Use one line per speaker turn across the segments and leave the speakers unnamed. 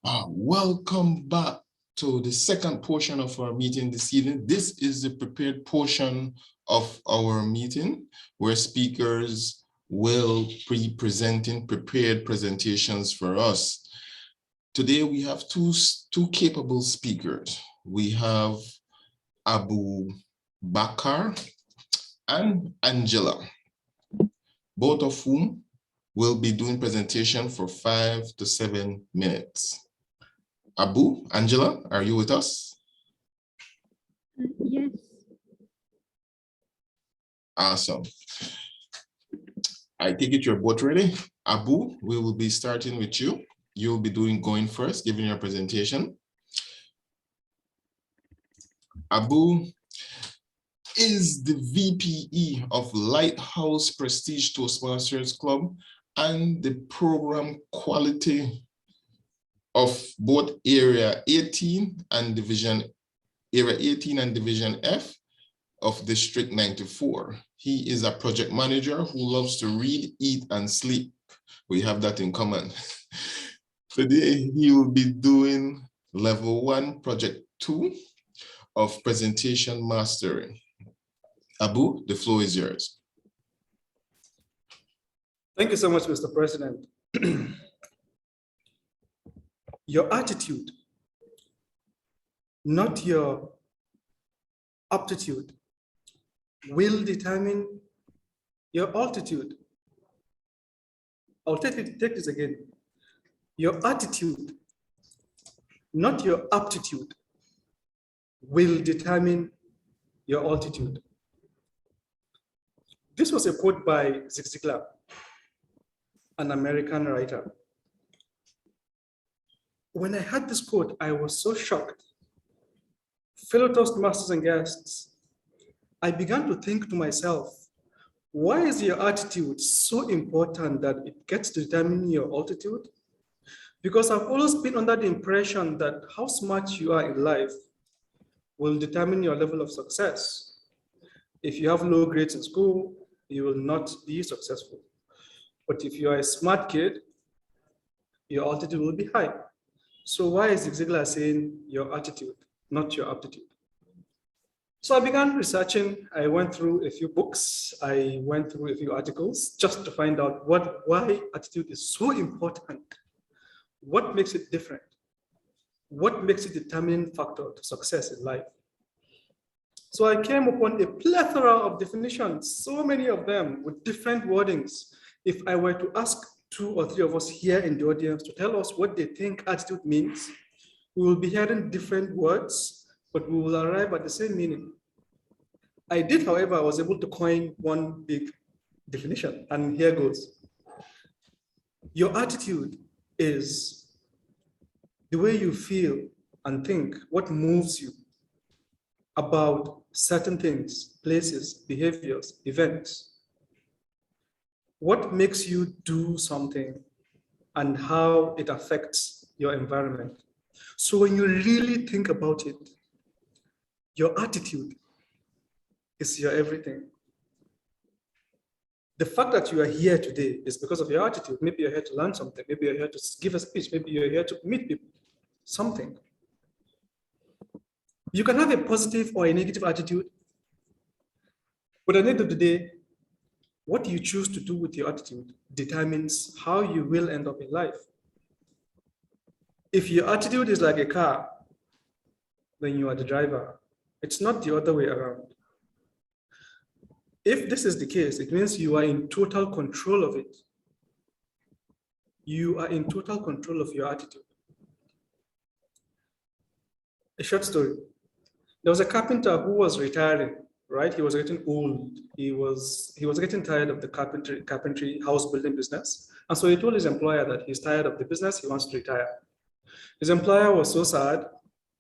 Welcome back to the second portion of our meeting this evening. This is the prepared portion of our meeting where speakers will be presenting prepared presentations for us. Today we have two capable speakers. We have Abu Bakar and Angela, both of whom will be doing presentation for 5 to 7 minutes. Abu, Angela, are you with us?
Yes.
Awesome. I take it you're both ready. Abu, we will be starting with you. You'll be going first, giving your presentation. Abu is the VPE of Lighthouse Prestige Toastmasters Club and the program quality of both Area 18 and Division F of District 94. He is a project manager who loves to read, eat, and sleep. We have that in common. Today, he will be doing Level 1, Project 2 of Presentation Mastery. Abu, the floor is yours.
Thank you so much, Mr. President. Your attitude, not your aptitude, will determine your altitude. I'll take this again. Your attitude, not your aptitude, will determine your altitude. This was a quote by Zig Ziglar, an American writer. When I heard this quote, I was so shocked. Fellow Toastmasters and guests, I began to think to myself, why is your attitude so important that it gets to determine your altitude? Because I've always been under the impression that how smart you are in life will determine your level of success. If you have low grades in school, you will not be successful. But if you are a smart kid, your altitude will be high. So why is Zig Ziglar saying your attitude, not your aptitude? So I began researching. I went through a few books. I went through a few articles just to find out why attitude is so important. What makes it different? What makes it a determining factor to success in life? So I came upon a plethora of definitions, so many of them with different wordings. If I were to ask 2 or 3 of us here in the audience to tell us what they think attitude means, we will be hearing different words, but we will arrive at the same meaning. I did, however, I was able to coin one big definition, and here goes. Your attitude is the way you feel and think, what moves you about certain things, places, behaviors, events. What makes you do something and how it affects your environment. So when you really think about it, your attitude is your everything. The fact that you are here today is because of your attitude. Maybe you're here to learn something. Maybe you're here to give a speech. Maybe you're here to meet people, something. You can have a positive or a negative attitude, but at the end of the day, what you choose to do with your attitude determines how you will end up in life. If your attitude is like a car, then you are the driver. It's not the other way around. If this is the case, it means you are in total control of it. You are in total control of your attitude. A short story. There was a carpenter who was retiring, right? He was getting old. He was getting tired of the carpentry house building business. And so he told his employer that he's tired of the business, he wants to retire. His employer was so sad,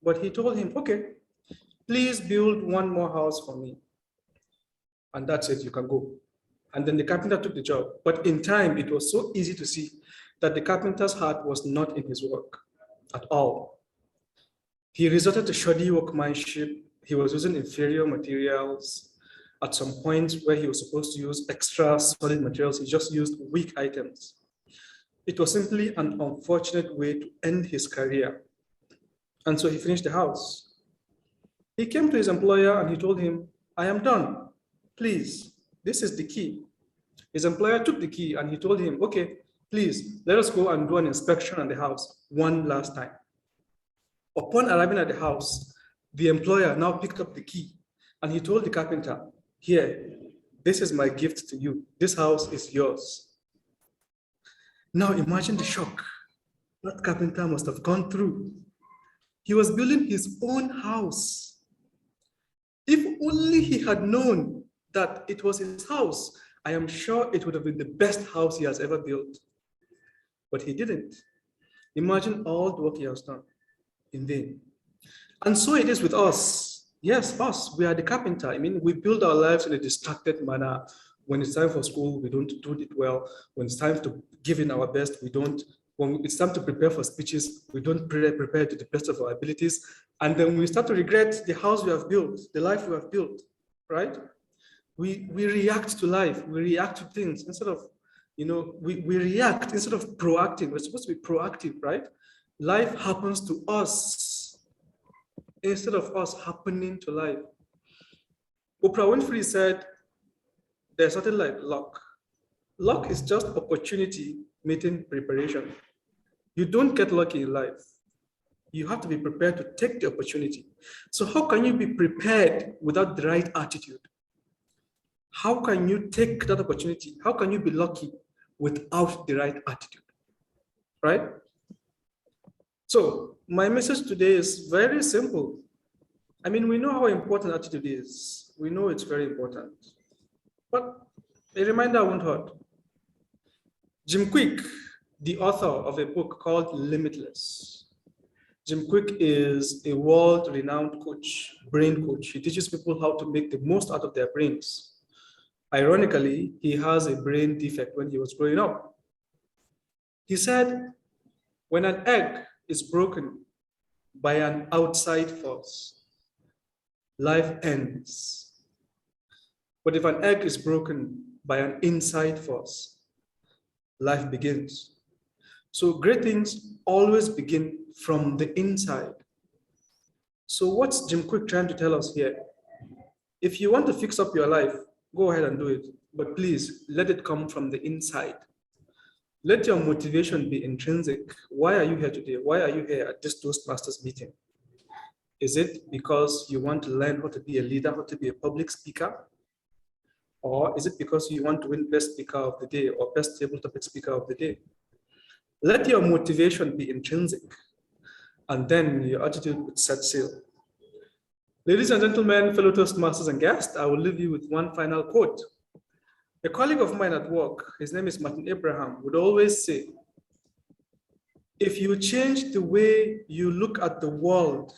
but he told him, okay, please build one more house for me. And that's it, you can go. And then the carpenter took the job. But in time, it was so easy to see that the carpenter's heart was not in his work at all. He resorted to shoddy workmanship. He was using inferior materials. At some point where he was supposed to use extra solid materials, he just used weak items. It was simply an unfortunate way to end his career. And so he finished the house. He came to his employer and he told him, I am done. Please, this is the key. His employer took the key and he told him, okay, please, let us go and do an inspection on the house one last time. Upon arriving at the house, the employer now picked up the key and he told the carpenter, here, this is my gift to you. This house is yours. Now imagine the shock that carpenter must have gone through. He was building his own house. If only he had known that it was his house, I am sure it would have been the best house he has ever built. But he didn't. Imagine all the work he has done in vain. And so it is with us. Yes, us, we are the carpenter. I mean, we build our lives in a distracted manner. When it's time for school, we don't do it well. When it's time to give in our best, we don't. When it's time to prepare for speeches, we don't prepare to the best of our abilities. And then we start to regret the house we have built, the life we have built, right? We react to life, we react to things instead of, we react instead of proactive. We're supposed to be proactive, right? Life happens to us instead of us happening to life. Oprah Winfrey said, there's something like luck. Luck is just opportunity meeting preparation. You don't get lucky in life. You have to be prepared to take the opportunity. So how can you be prepared without the right attitude? How can you take that opportunity? How can you be lucky without the right attitude, right? So my message today is very simple. I mean, we know how important attitude is. We know it's very important, but a reminder won't hurt. Jim Quick, the author of a book called Limitless. Jim Quick is a world-renowned coach, brain coach. He teaches people how to make the most out of their brains. Ironically, he has a brain defect when he was growing up. He said, when an egg is broken by an outside force, life ends. But if an egg is broken by an inside force, life begins. So great things always begin from the inside. So what's Jim Quick trying to tell us here? If you want to fix up your life, go ahead and do it, but please let it come from the inside. Let your motivation be intrinsic. Why are you here today? Why are you here at this Toastmasters meeting? Is it because you want to learn how to be a leader, how to be a public speaker? Or is it because you want to win best speaker of the day or best table topic speaker of the day? Let your motivation be intrinsic, and then your attitude would set sail. Ladies and gentlemen, fellow Toastmasters and guests, I will leave you with one final quote. A colleague of mine at work, his name is Martin Abraham, would always say, if you change the way you look at the world,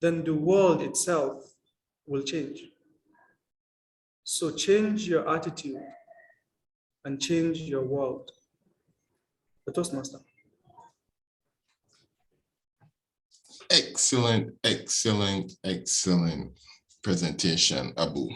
then the world itself will change. So change your attitude and change your world. The Toastmaster.
Excellent, excellent, excellent presentation, Abu.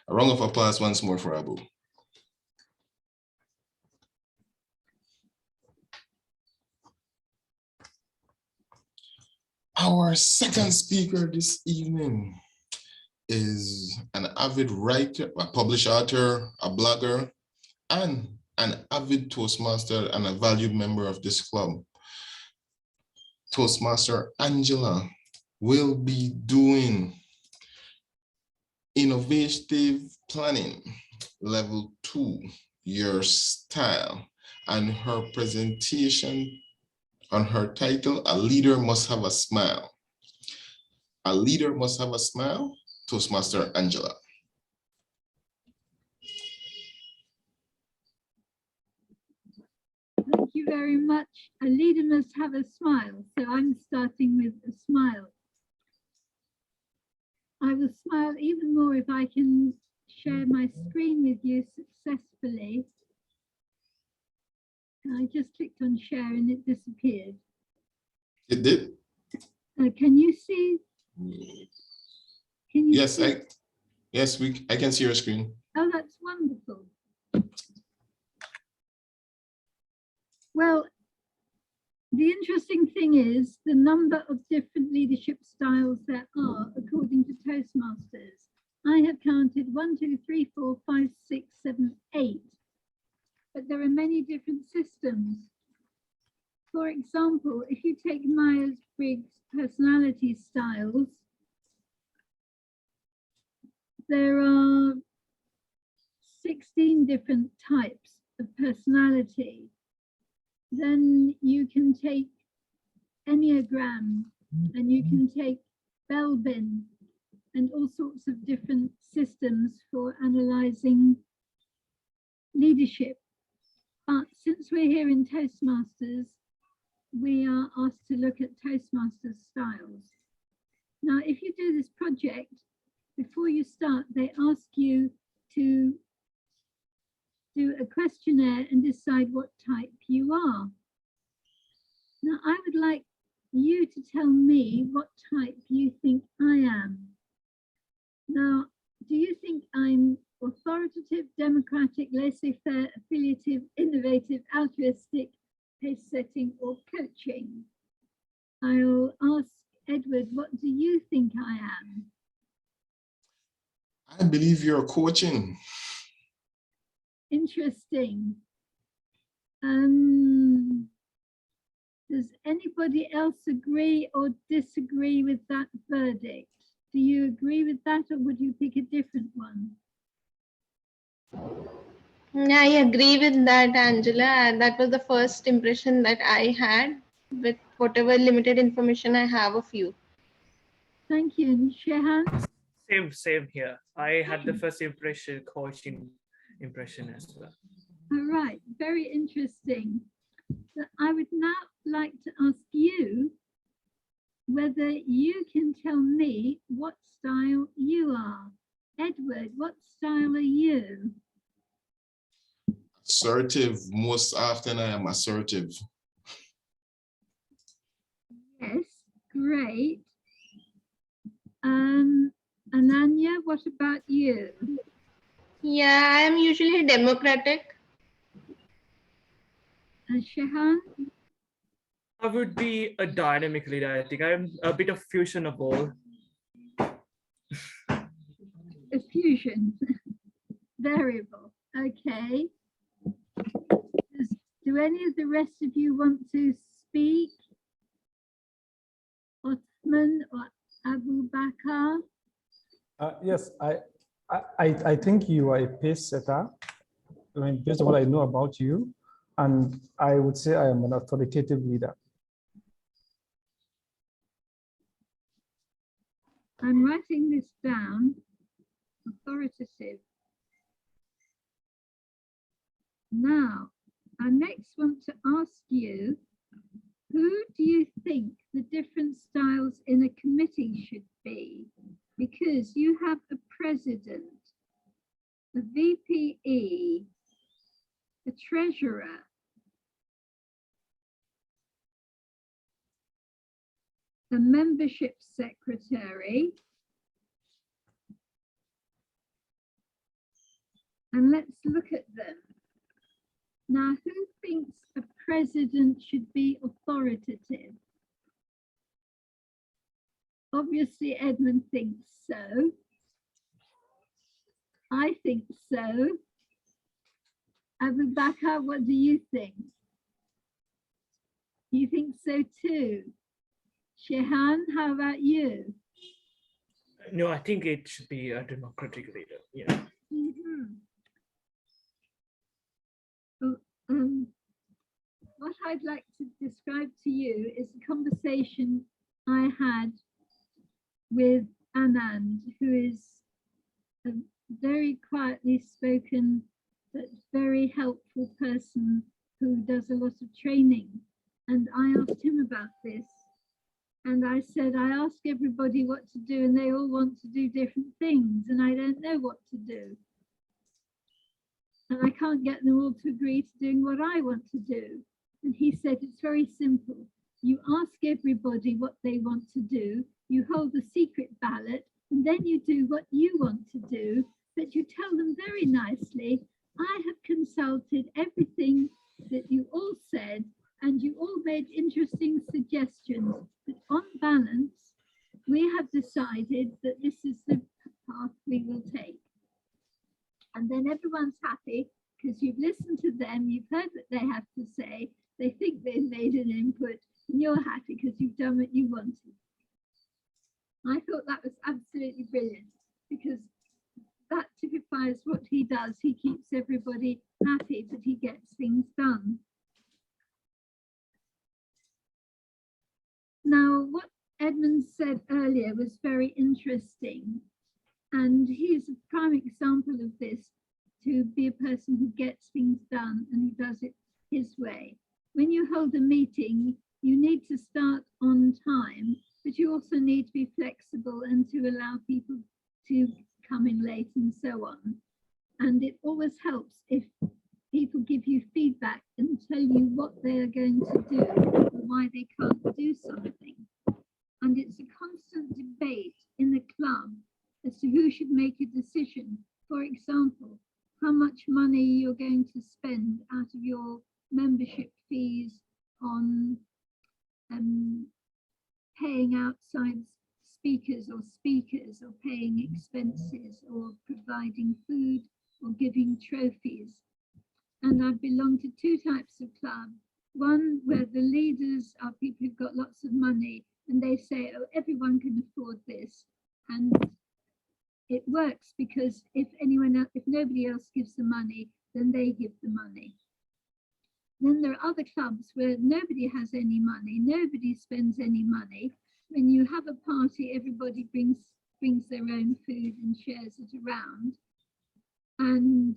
A round of applause once more for Abu. Our second speaker this evening is an avid writer, a published author, a blogger, and an avid Toastmaster and a valued member of this club. Toastmaster Angela will be doing Innovative Planning, Level 2, Your Style, and her presentation on her title, A Leader Must Have a Smile. A Leader Must Have a Smile, Toastmaster Angela.
Thank you very much. A leader must have a smile. So I'm starting with a smile. I will smile even more if I can share my screen with you successfully. I just clicked on share and it disappeared.
It did?
Can you see? Can you
yes,
see?
I can see your screen.
Oh, that's wonderful. Well, the interesting thing is the number of different leadership styles there are according to Toastmasters. I have counted 1, 2, 3, 4, 5, 6, 7, 8. But there are many different systems. For example, if you take Myers-Briggs personality styles, there are 16 different types of personality. Then you can take Enneagram and you can take Belbin and all sorts of different systems for analyzing leadership. But since we're here in Toastmasters, we are asked to look at Toastmasters styles. Now, if you do this project, before you start, they ask you to do a questionnaire and decide what type you are. Now, I would like you to tell me what type you think I am. Now, do you think I'm authoritative, democratic, laissez-faire, affiliative, innovative, altruistic, pace-setting, or coaching? I'll ask Edward, what do you think I am?
I believe you're coaching.
Interesting. Does anybody else agree or disagree with that verdict? Do you agree with that, or would you pick a different one?
I agree with that, Angela. That was the first impression that I had with whatever limited information I have of you.
Thank you. And Shehan?
Same here. I had the first impression, coaching impression as well.
All right, very interesting. So I would now like to ask you whether you can tell me what style you are. Edward, what style are you?
Assertive. Most often I am assertive.
Yes, great. Ananya, what about you?
Yeah, I am usually democratic.
Shehan?
I would be a dynamic leader. I think I'm a bit of fusion of all.
A fusion. Variable. Okay. Do any of the rest of you want to speak? Othman or Abu Bakr?
Yes, I think you are a pace setter. I mean, based on what I know about you, and I would say I am an authoritative leader.
I'm writing this down. Authoritative. Now, I next want to ask you, who do you think the different styles in a committee should be? Because you have a president, a VPE, a treasurer, a membership secretary, and let's look at them. Now, who thinks a president should be authoritative? Obviously, Edmund thinks so. I think so. Abu Bakr, what do you think? You think so too? Shehan, how about you?
No, I think it should be a democratic leader. Yeah.
What I'd like to describe to you is a conversation I had with Anand, who is a very quietly spoken but very helpful person who does a lot of training. And I asked him about this. And I said, I ask everybody what to do and they all want to do different things and I don't know what to do. And I can't get them all to agree to doing what I want to do. And he said, it's very simple. You ask everybody what they want to do, you hold a secret ballot, and then you do what you want to do, but you tell them very nicely, I have consulted everything that you all said, and you all made interesting suggestions. But on balance, we have decided that this is the path we will take. And then everyone's happy because you've listened to them, you've heard what they have to say, they think they've made an input, and you're happy because you've done what you wanted. I thought that was absolutely brilliant because that typifies what he does. He keeps everybody happy, but he gets things done. Now, what Edmund said earlier was very interesting, and he's a prime example of this, to be a person who gets things done and who does it his way. When you hold a meeting, you need to start on time, but you also need to be flexible and to allow people to come in late and so on. And it always helps if people give you feedback and tell you what they are going to do or why they can't do something. And it's a constant debate in the club as to who should make a decision. For example, how much money you're going to spend out of your membership fees on paying outside speakers or paying expenses or providing food or giving trophies. And I've belonged to two types of club. One where the leaders are people who've got lots of money and they say, oh, everyone can afford this. And it works because if nobody else gives the money, then they give the money. Then there are other clubs where nobody has any money, nobody spends any money. When you have a party, everybody brings their own food and shares it around. And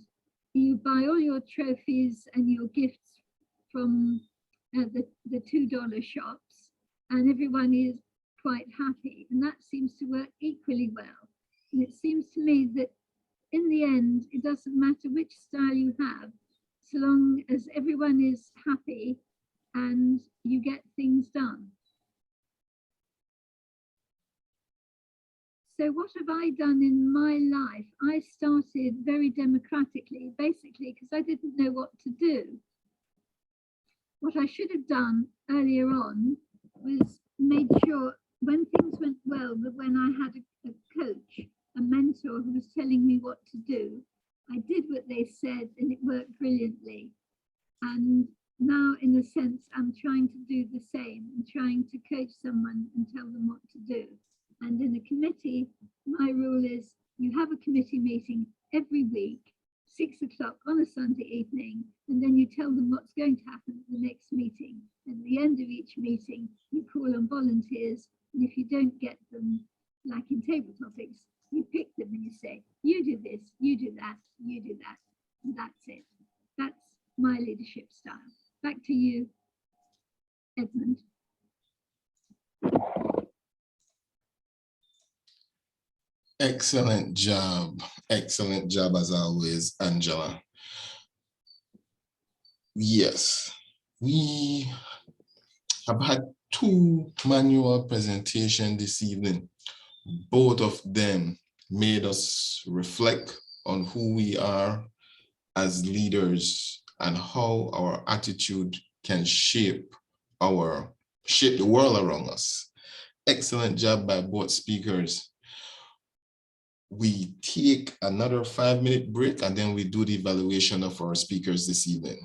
you buy all your trophies and your gifts from the $2 shops, and everyone is quite happy. And that seems to work equally well. And it seems to me that in the end, it doesn't matter which style you have, so long as everyone is happy and you get things done. So what have I done in my life? I started very democratically, basically because I didn't know what to do. What I should have done earlier on was made sure when things went well, that when I had a coach, a mentor who was telling me what to do, I did what they said and it worked brilliantly. And now, in a sense, I'm trying to do the same and trying to coach someone and tell them what to do. And in a committee, my rule is you have a committee meeting every week, 6 o'clock on a Sunday evening, and then you tell them what's going to happen at the next meeting. At the end of each meeting, you call on volunteers, and if you don't get them, like in table topics, you pick them and you say, you do this, you do that, you do that, and that's it. That's my leadership style. Back to you, Edmund.
Excellent job as always, Angela. Yes, we have had 2 manual presentations this evening. Both of them made us reflect on who we are as leaders and how our attitude can shape the world around us. Excellent job by both speakers. We take another 5-minute break and then we do the evaluation of our speakers this evening.